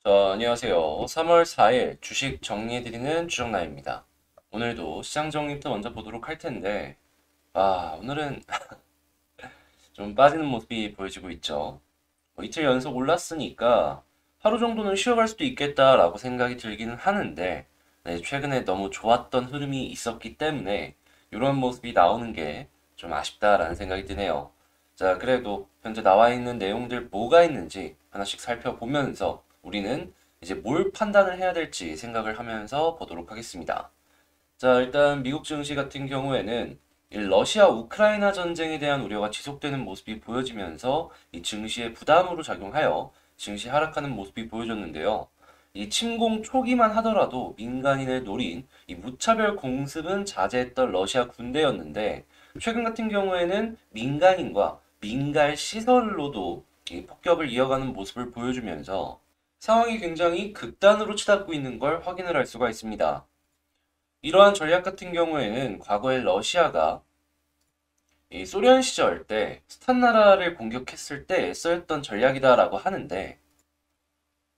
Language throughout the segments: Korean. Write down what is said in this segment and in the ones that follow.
안녕하세요. 3월 4일 주식 정리해드리는 주정라입니다. 오늘도 시장 정리부터 먼저 보도록 할 텐데, 오늘은 좀 빠지는 모습이 보여지고 있죠. 이틀 연속 올랐으니까 하루 정도는 쉬어갈 수도 있겠다라고 생각이 들기는 하는데, 네, 최근에 너무 좋았던 흐름이 있었기 때문에 이런 모습이 나오는 게 좀 아쉽다라는 생각이 드네요. 자, 그래도 현재 나와 있는 내용들 뭐가 있는지 하나씩 살펴보면서 우리는 이제 뭘 판단을 해야 될지 생각을 하면서 보도록 하겠습니다. 자, 일단 미국 증시 같은 경우에는 이 러시아 우크라이나 전쟁에 대한 우려가 지속되는 모습이 보여지면서 이 증시에 부담으로 작용하여 증시 하락하는 모습이 보여졌는데요. 이 침공 초기만 하더라도 민간인을 노린 이 무차별 공습은 자제했던 러시아 군대였는데 최근 같은 경우에는 민간인과 민갈 시설로도 이 폭격을 이어가는 모습을 보여주면서 상황이 굉장히 극단으로 치닫고 있는 걸 확인을 할 수가 있습니다. 이러한 전략 같은 경우에는 과거에 러시아가 이 소련 시절 때 스탄 나라를 공격했을 때 쓰였던 전략이다라고 하는데,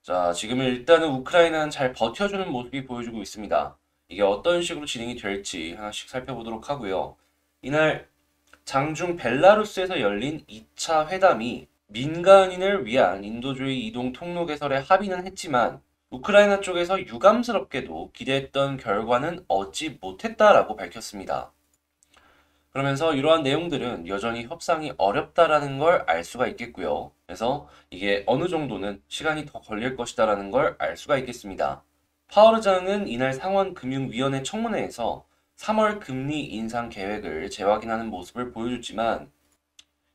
자, 지금 일단은 우크라이나는 잘 버텨주는 모습이 보여주고 있습니다. 이게 어떤 식으로 진행이 될지 하나씩 살펴보도록 하고요. 이날 장중 벨라루스에서 열린 2차 회담이 민간인을 위한 인도주의 이동 통로 개설에 합의는 했지만 우크라이나 쪽에서 유감스럽게도 기대했던 결과는 얻지 못했다라고 밝혔습니다. 그러면서 이러한 내용들은 여전히 협상이 어렵다라는 걸 알 수가 있겠고요. 그래서 이게 어느 정도는 시간이 더 걸릴 것이다라는 걸 알 수가 있겠습니다. 파월 의장은 이날 상원금융위원회 청문회에서 3월 금리 인상 계획을 재확인하는 모습을 보여줬지만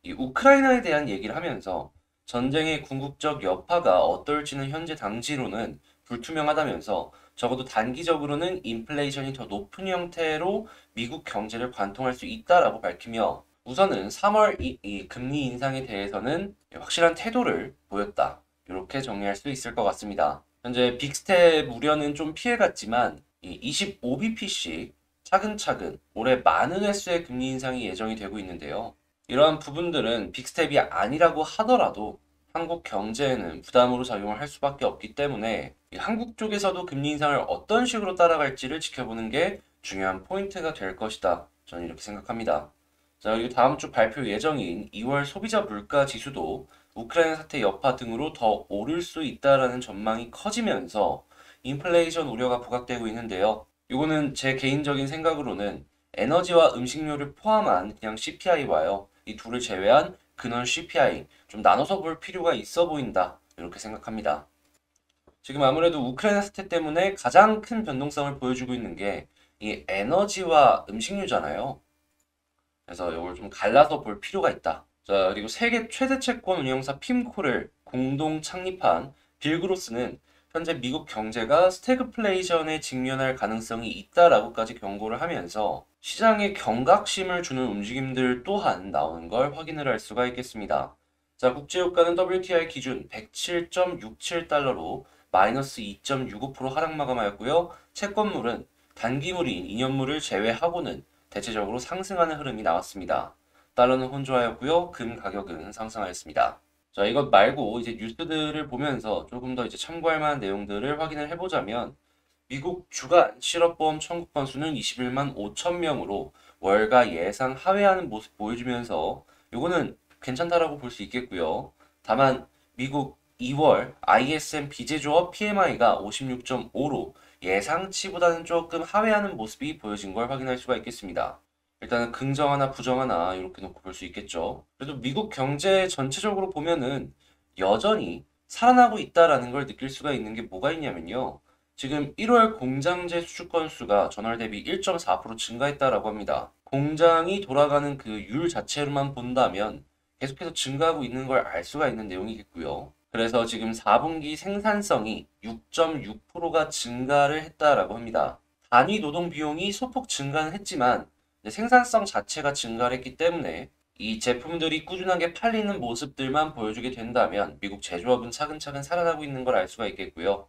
이 우크라이나에 대한 얘기를 하면서 전쟁의 궁극적 여파가 어떨지는 현재 당시로는 불투명하다면서 적어도 단기적으로는 인플레이션이 더 높은 형태로 미국 경제를 관통할 수 있다라고 밝히며 우선은 3월 이 금리 인상에 대해서는 확실한 태도를 보였다. 이렇게 정리할 수 있을 것 같습니다. 현재 빅스텝 우려는 좀 피해갔지만 이 25bp씩 차근차근 올해 많은 횟수의 금리 인상이 예정이 되고 있는데요. 이러한 부분들은 빅스텝이 아니라고 하더라도 한국 경제에는 부담으로 작용을 할 수밖에 없기 때문에 한국 쪽에서도 금리 인상을 어떤 식으로 따라갈지를 지켜보는 게 중요한 포인트가 될 것이다. 저는 이렇게 생각합니다. 자, 그리고 다음 주 발표 예정인 2월 소비자 물가 지수도 우크라이나 사태 여파 등으로 더 오를 수 있다라는 전망이 커지면서 인플레이션 우려가 부각되고 있는데요. 이거는 제 개인적인 생각으로는 에너지와 음식료를 포함한 그냥 CPI와요. 이 둘을 제외한 근원 CPI 좀 나눠서 볼 필요가 있어 보인다. 이렇게 생각합니다. 지금 아무래도 우크라이나 사태 때문에 가장 큰 변동성을 보여주고 있는 게 이 에너지와 음식료잖아요. 그래서 이걸 좀 갈라서 볼 필요가 있다. 자, 그리고 세계 최대 채권 운용사 핌코를 공동 창립한 빌 그로스는 현재 미국 경제가 스태그플레이션에 직면할 가능성이 있다라고까지 경고를 하면서 시장에 경각심을 주는 움직임들 또한 나오는 걸 확인을 할 수가 있겠습니다. 자, 국제유가는 WTI 기준 107.67달러로 마이너스 2.65% 하락 마감하였고요. 채권물은 단기물인 2년물을 제외하고는 대체적으로 상승하는 흐름이 나왔습니다. 달러는 혼조하였고요. 금 가격은 상승하였습니다. 자, 이것 말고 이제 뉴스들을 보면서 조금 더 이제 참고할 만한 내용들을 확인을 해보자면 미국 주간 실업보험 청구 건수는 21만 5천 명으로 월가 예상 하회하는 모습 보여주면서 요거는 괜찮다라고 볼 수 있겠고요. 다만 미국 2월 ISM 비제조업 PMI가 56.5로 예상치보다는 조금 하회하는 모습이 보여진 걸 확인할 수가 있겠습니다. 일단은 긍정하나 부정하나 이렇게 놓고 볼 수 있겠죠. 그래도 미국 경제 전체적으로 보면은 여전히 살아나고 있다라는 걸 느낄 수가 있는 게 뭐가 있냐면요. 지금 1월 공장제 수출 건수가 전월 대비 1.4% 증가했다라고 합니다. 공장이 돌아가는 그 율 자체로만 본다면 계속해서 증가하고 있는 걸 알 수가 있는 내용이겠고요. 그래서 지금 4분기 생산성이 6.6%가 증가를 했다라고 합니다. 단위 노동 비용이 소폭 증가는 했지만 생산성 자체가 증가를 했기 때문에 이 제품들이 꾸준하게 팔리는 모습들만 보여주게 된다면 미국 제조업은 차근차근 살아나고 있는 걸 알 수가 있겠고요.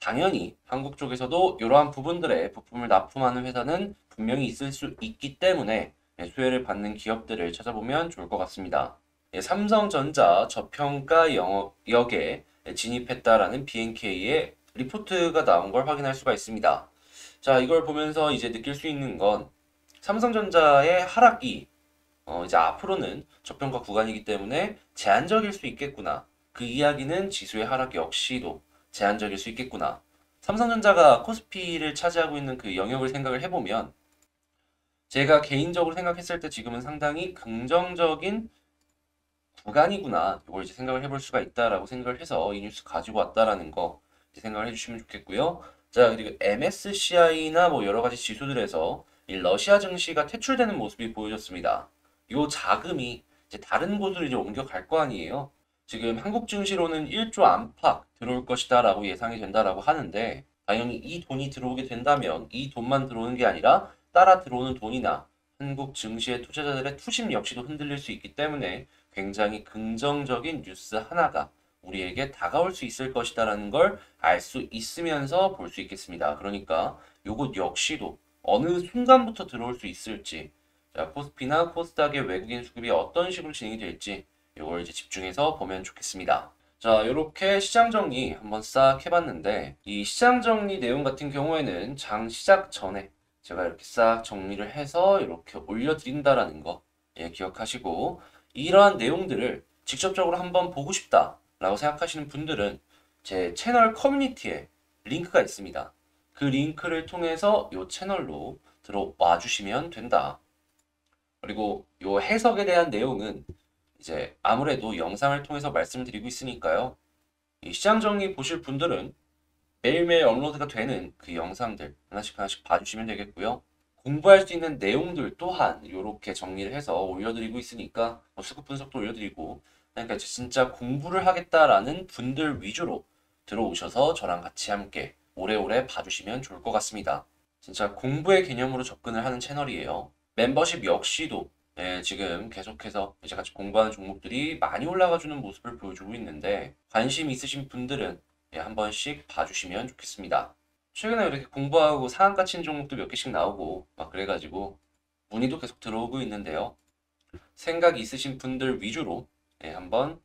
당연히 한국 쪽에서도 이러한 부분들에 부품을 납품하는 회사는 분명히 있을 수 있기 때문에 수혜를 받는 기업들을 찾아보면 좋을 것 같습니다. 삼성전자 저평가 영역에 진입했다라는 BNK의 리포트가 나온 걸 확인할 수가 있습니다. 자, 이걸 보면서 이제 느낄 수 있는 건 삼성전자의 하락이 이제 앞으로는 저평가 구간이기 때문에 제한적일 수 있겠구나. 그 이야기는 지수의 하락 역시도 제한적일 수 있겠구나. 삼성전자가 코스피를 차지하고 있는 그 영역을 생각을 해보면 제가 개인적으로 생각했을 때 지금은 상당히 긍정적인 구간이구나. 이걸 이제 생각을 해볼 수가 있다라고 생각을 해서 이 뉴스 가지고 왔다라는 거 이제 생각을 해주시면 좋겠고요. 자, 그리고 MSCI나 뭐 여러 가지 지수들에서 이 러시아 증시가 퇴출되는 모습이 보여졌습니다. 요 자금이 이제 다른 곳으로 이제 옮겨갈 거 아니에요. 지금 한국 증시로는 1조 안팎 들어올 것이다라고 예상이 된다라고 하는데 당연히 이 돈이 들어오게 된다면 이 돈만 들어오는 게 아니라 따라 들어오는 돈이나 한국 증시의 투자자들의 투심 역시도 흔들릴 수 있기 때문에 굉장히 긍정적인 뉴스 하나가 우리에게 다가올 수 있을 것이다라는 걸 알 수 있으면서 볼 수 있겠습니다. 그러니까 요것 역시도 어느 순간부터 들어올 수 있을지, 자, 코스피나 코스닥의 외국인 수급이 어떤 식으로 진행이 될지 이걸 이제 집중해서 보면 좋겠습니다. 자, 이렇게 시장 정리 한번 싹 해봤는데 이 시장 정리 내용 같은 경우에는 장 시작 전에 제가 이렇게 싹 정리를 해서 이렇게 올려드린다라는 거 기억하시고 이러한 내용들을 직접적으로 한번 보고 싶다라고 생각하시는 분들은 제 채널 커뮤니티에 링크가 있습니다. 그 링크를 통해서 이 채널로 들어와 주시면 된다. 그리고 이 해석에 대한 내용은 이제 아무래도 영상을 통해서 말씀드리고 있으니까요. 이 시장 정리 보실 분들은 매일매일 업로드가 되는 그 영상들 하나씩 하나씩 봐주시면 되겠고요. 공부할 수 있는 내용들 또한 이렇게 정리를 해서 올려드리고 있으니까 수급 분석도 올려드리고 그러니까 진짜 공부를 하겠다라는 분들 위주로 들어오셔서 저랑 같이 함께 오래오래 봐주시면 좋을 것 같습니다. 진짜 공부의 개념으로 접근을 하는 채널이에요. 멤버십 역시도 지금 계속해서 이제 같이 공부하는 종목들이 많이 올라가주는 모습을 보여주고 있는데 관심 있으신 분들은 한 번씩 봐주시면 좋겠습니다. 최근에 이렇게 공부하고 상한가 친 종목도 몇 개씩 나오고 막 그래가지고 문의도 계속 들어오고 있는데요. 생각 있으신 분들 위주로 한번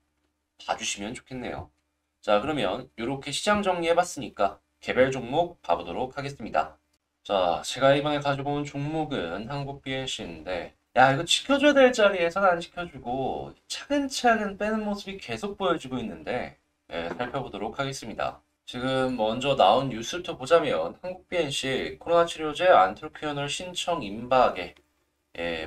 봐주시면 좋겠네요. 자, 그러면 이렇게 시장 정리해봤으니까 개별 종목 봐보도록 하겠습니다. 자, 제가 이번에 가지고 온 종목은 한국 BNC인데 야, 이거 지켜줘야 될 자리에서는 안 지켜주고 차근차근 빼는 모습이 계속 보여지고 있는데 살펴보도록 하겠습니다. 지금 먼저 나온 뉴스부터 보자면 한국 BNC 코로나 치료제 안트로피오놀 신청 임박에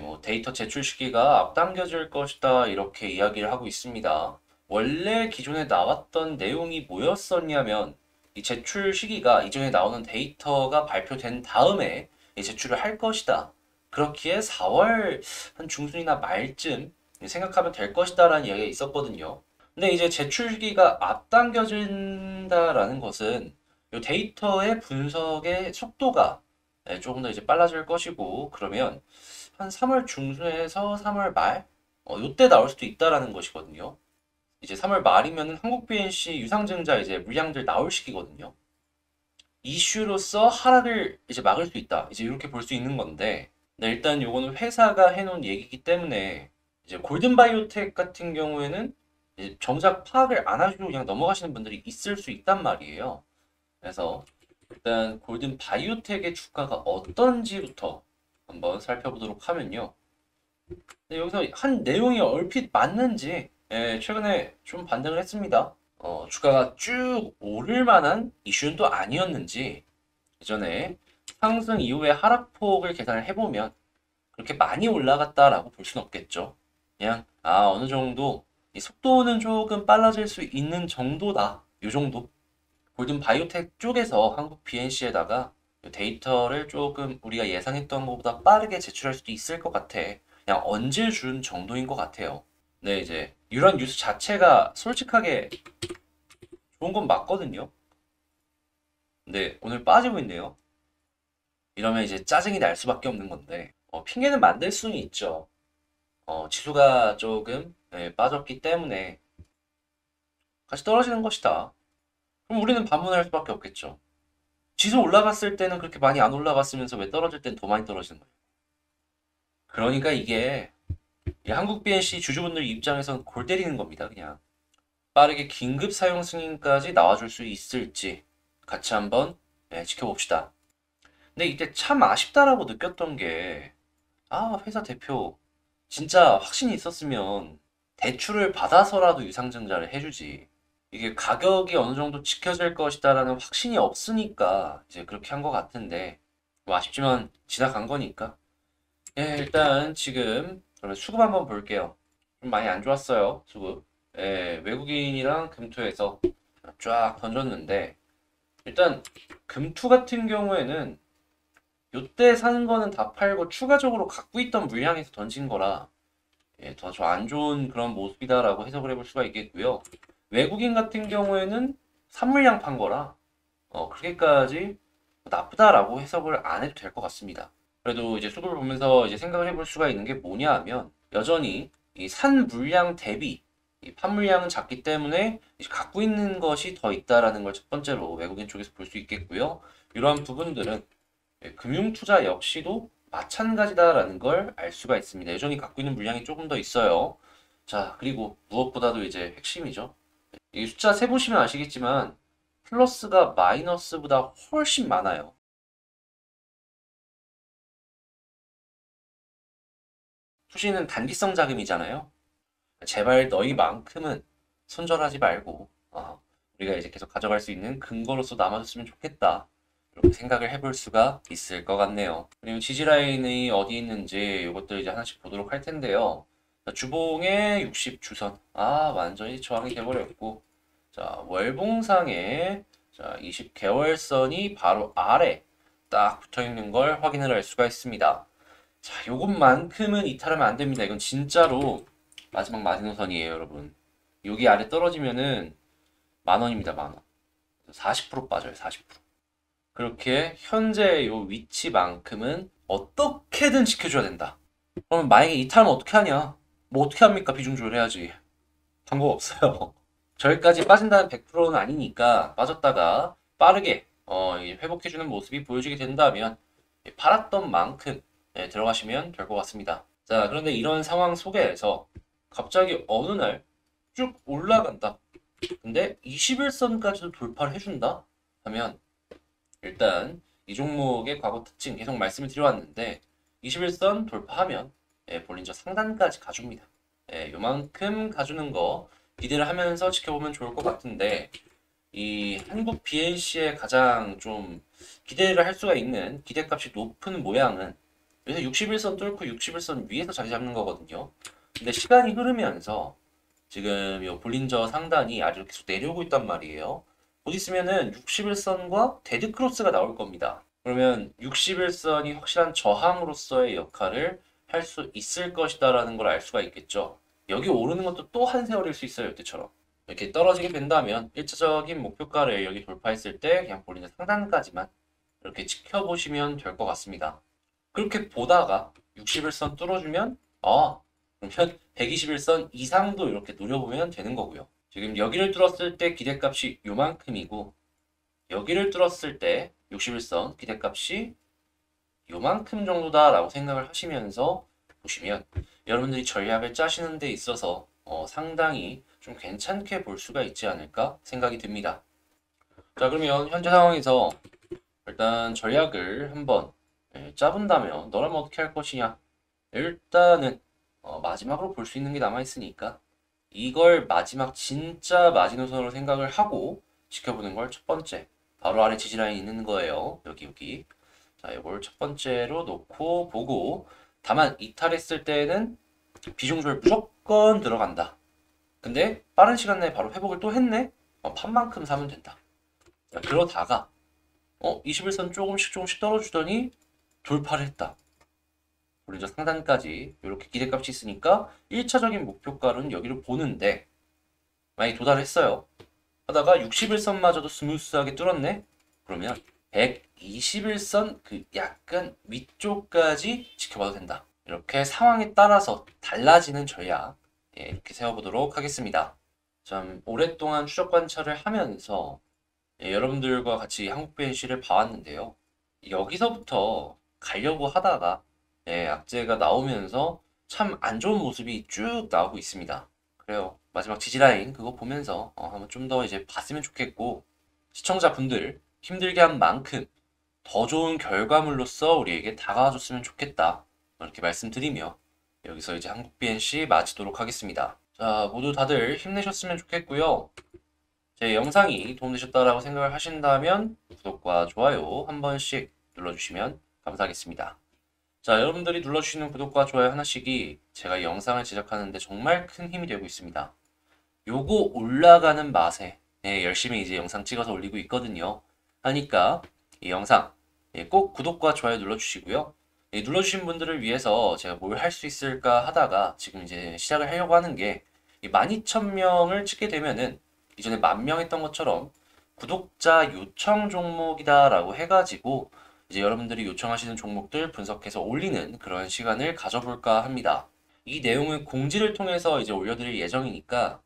뭐 데이터 제출 시기가 앞당겨질 것이다 이렇게 이야기를 하고 있습니다. 원래 기존에 나왔던 내용이 뭐였었냐면 이 제출 시기가 이전에 나오는 데이터가 발표된 다음에 제출을 할 것이다. 그렇기에 4월 한 중순이나 말쯤 생각하면 될 것이다라는 이야기가 있었거든요. 근데 이제 제출 시기가 앞당겨진다라는 것은 이 데이터의 분석의 속도가 조금 더 이제 빨라질 것이고 그러면 한 3월 중순에서 3월 말 요때 나올 수도 있다라는 것이거든요. 이제 3월 말이면 한국 BNC 유상증자 이제 물량들 나올 시기거든요. 이슈로서 하락을 이제 막을 수 있다. 이제 이렇게 볼 수 있는 건데 일단 요거는 회사가 해놓은 얘기이기 때문에 이제 골든바이오텍 같은 경우에는 이제 정작 파악을 안 하시고 그냥 넘어가시는 분들이 있을 수 있단 말이에요. 그래서 일단 골든바이오텍의 주가가 어떤지부터 한번 살펴보도록 하면요. 여기서 한 내용이 얼핏 맞는지 최근에 좀 반등을 했습니다. 주가가 쭉 오를 만한 이슈는 또 아니었는지 예전에 상승 이후에 하락폭을 계산을 해보면 그렇게 많이 올라갔다라고 볼 수는 없겠죠. 그냥 어느 정도 이 속도는 조금 빨라질 수 있는 정도다. 요 정도. 골든 바이오텍 쪽에서 한국 BNC에다가 데이터를 조금 우리가 예상했던 것보다 빠르게 제출할 수도 있을 것 같아. 그냥 얹어준 정도인 것 같아요. 네, 이제 이런 뉴스 자체가 솔직하게 좋은 건 맞거든요. 근데 오늘 빠지고 있네요. 이러면 이제 짜증이 날 수밖에 없는 건데 핑계는 만들 수는 있죠. 지수가 조금 빠졌기 때문에 같이 떨어지는 것이다. 그럼 우리는 반문할 수밖에 없겠죠. 지수 올라갔을 때는 그렇게 많이 안 올라갔으면서 왜 떨어질 땐 더 많이 떨어지는 거예요. 그러니까 이게 한국 BNC 주주분들 입장에서는 골 때리는 겁니다. 그냥 빠르게 긴급 사용 승인까지 나와줄 수 있을지 같이 한번 지켜봅시다. 근데 이때 참 아쉽다라고 느꼈던 게, 회사 대표 진짜 확신이 있었으면 대출을 받아서라도 유상증자를 해주지. 이게 가격이 어느 정도 지켜질 것이다라는 확신이 없으니까 이제 그렇게 한 것 같은데, 뭐 아쉽지만 지나간 거니까. 일단 지금 그러면 수급 한번 볼게요. 좀 많이 안 좋았어요, 수급. 외국인이랑 금투에서 쫙 던졌는데, 일단 금투 같은 경우에는 요때 사는 거는 다 팔고 추가적으로 갖고 있던 물량에서 던진 거라 더 좀 안 좋은 그런 모습이다라고 해석을 해볼 수가 있겠고요. 외국인 같은 경우에는 산물량 판 거라 그렇게까지 나쁘다라고 해석을 안 해도 될 것 같습니다. 그래도 이제 수급을 보면서 이제 생각을 해볼 수가 있는 게 뭐냐 하면 여전히 이 산 물량 대비 이 판물량은 작기 때문에 이제 갖고 있는 것이 더 있다라는 걸 첫 번째로 외국인 쪽에서 볼 수 있겠고요. 이러한 부분들은 금융투자 역시도 마찬가지다라는 걸 알 수가 있습니다. 여전히 갖고 있는 물량이 조금 더 있어요. 자, 그리고 무엇보다도 이제 핵심이죠. 이 숫자 세보시면 아시겠지만 플러스가 마이너스보다 훨씬 많아요. 수시는 단기성 자금이잖아요. 제발 너희만큼은 손절하지 말고 우리가 이제 계속 가져갈 수 있는 근거로서 남아줬으면 좋겠다. 이렇게 생각을 해볼 수가 있을 것 같네요. 그리고 지지라인이 어디 있는지 이것들 이제 하나씩 보도록 할 텐데요. 자, 주봉의 60 주선. 완전히 저항이 돼버렸고. 자, 월봉상에 자, 20개월선이 바로 아래 딱 붙어 있는 걸 확인을 할 수가 있습니다. 자, 요것만큼은 이탈하면 안 됩니다. 이건 진짜로 마지막 마지노선이에요, 여러분. 여기 아래 떨어지면은 10,000원입니다, 10,000원. 40% 빠져요, 40%. 그렇게 현재 요 위치만큼은 어떻게든 지켜줘야 된다. 그러면 만약에 이탈하면 어떻게 하냐? 뭐 어떻게 합니까? 비중 조절해야지. 방법 없어요. 저기까지 빠진다는 100%는 아니니까 빠졌다가 빠르게 회복해주는 모습이 보여지게 된다면 팔았던 만큼 들어가시면 될 것 같습니다. 자, 그런데 이런 상황 속에서 갑자기 어느 날 쭉 올라간다. 근데 21선까지도 돌파를 해준다? 하면 일단 이 종목의 과거 특징 계속 말씀을 드려왔는데 21선 돌파하면 볼린저 상단까지 가줍니다. 요만큼 가주는 거 기대를 하면서 지켜보면 좋을 것 같은데 이 한국 BNC의 가장 좀 기대를 할 수가 있는 기대값이 높은 모양은 그래서 61선 뚫고 61선 위에서 자리 잡는 거거든요. 근데 시간이 흐르면서 지금 이 볼린저 상단이 아래로 계속 내려오고 있단 말이에요. 곧 있으면은 61선과 데드크로스가 나올 겁니다. 그러면 61선이 확실한 저항으로서의 역할을 할 수 있을 것이다라는 걸 알 수가 있겠죠. 여기 오르는 것도 또 한 세월일 수 있어요, 이때처럼. 이렇게 떨어지게 된다면 1차적인 목표가를 여기 돌파했을 때 그냥 볼린저 상단까지만 이렇게 지켜보시면 될 것 같습니다. 그렇게 보다가 61선 뚫어주면 그러면 121선 이상도 이렇게 노려보면 되는 거고요. 지금 여기를 뚫었을 때 기대값이 요만큼이고 여기를 뚫었을 때 61선 기대값이 요만큼 정도다라고 생각을 하시면서 보시면 여러분들이 전략을 짜시는 데 있어서 상당히 좀 괜찮게 볼 수가 있지 않을까 생각이 듭니다. 자, 그러면 현재 상황에서 일단 전략을 한번 짜본다면 너라면 어떻게 할 것이냐? 일단은 마지막으로 볼 수 있는 게 남아있으니까 이걸 마지막 진짜 마지노선으로 생각을 하고 지켜보는 걸 첫 번째 바로 아래 지지라인이 있는 거예요. 여기 자, 이걸 첫 번째로 놓고 보고 다만 이탈했을 때는 비중 조절 무조건 들어간다. 근데 빠른 시간 내에 바로 회복을 또 했네? 판만큼 사면 된다. 자, 그러다가 21선 조금씩 떨어주더니 돌파를 했다. 볼린저 상단까지 이렇게 기대값이 있으니까 1차적인 목표가는 여기를 보는데 만약에 도달했어요. 하다가 61선마저도 스무스하게 뚫었네? 그러면 121선 그 약간 위쪽까지 지켜봐도 된다. 이렇게 상황에 따라서 달라지는 전략 이렇게 세워보도록 하겠습니다. 좀 오랫동안 추적 관찰을 하면서 여러분들과 같이 한국 BNC를 봐왔는데요. 여기서부터 가려고 하다가 악재가 나오면서 참 안 좋은 모습이 쭉 나오고 있습니다. 그래요. 마지막 지지라인 그거 보면서 한번 좀 더 이제 봤으면 좋겠고 시청자분들 힘들게 한 만큼 더 좋은 결과물로서 우리에게 다가와줬으면 좋겠다. 이렇게 말씀드리며 여기서 이제 한국 BNC 마치도록 하겠습니다. 자, 모두 다들 힘내셨으면 좋겠고요. 제 영상이 도움되셨다라고 생각을 하신다면 구독과 좋아요 한 번씩 눌러주시면 감사하겠습니다. 자, 여러분들이 눌러주시는 구독과 좋아요 하나씩이 제가 이 영상을 제작하는데 정말 큰 힘이 되고 있습니다. 요거 올라가는 맛에 열심히 이제 영상 찍어서 올리고 있거든요. 하니까 이 영상 꼭 구독과 좋아요 눌러주시고요. 눌러주신 분들을 위해서 제가 뭘 할 수 있을까 하다가 지금 이제 시작을 하려고 하는 게 12,000명을 찍게 되면은 이전에 10,000명 했던 것처럼 구독자 요청 종목이다라고 해가지고 이제 여러분들이 요청하시는 종목들 분석해서 올리는 그런 시간을 가져볼까 합니다. 이 내용은 공지를 통해서 이제 올려드릴 예정이니까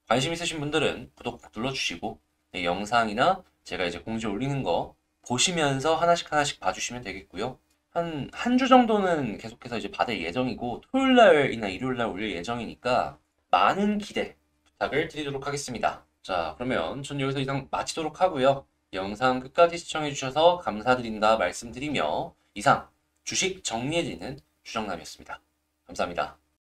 관심 있으신 분들은 구독 눌러주시고 영상이나 제가 이제 공지 올리는 거 보시면서 하나씩 하나씩 봐주시면 되겠고요. 한 주 정도는 계속해서 이제 받을 예정이고 토요일 날이나 일요일 날 올릴 예정이니까 많은 기대 부탁을 드리도록 하겠습니다. 자, 그러면 전 여기서 이상 마치도록 하고요. 영상 끝까지 시청해주셔서 감사드린다 말씀드리며 이상 주식 정리해드리는 주정남이었습니다. 감사합니다.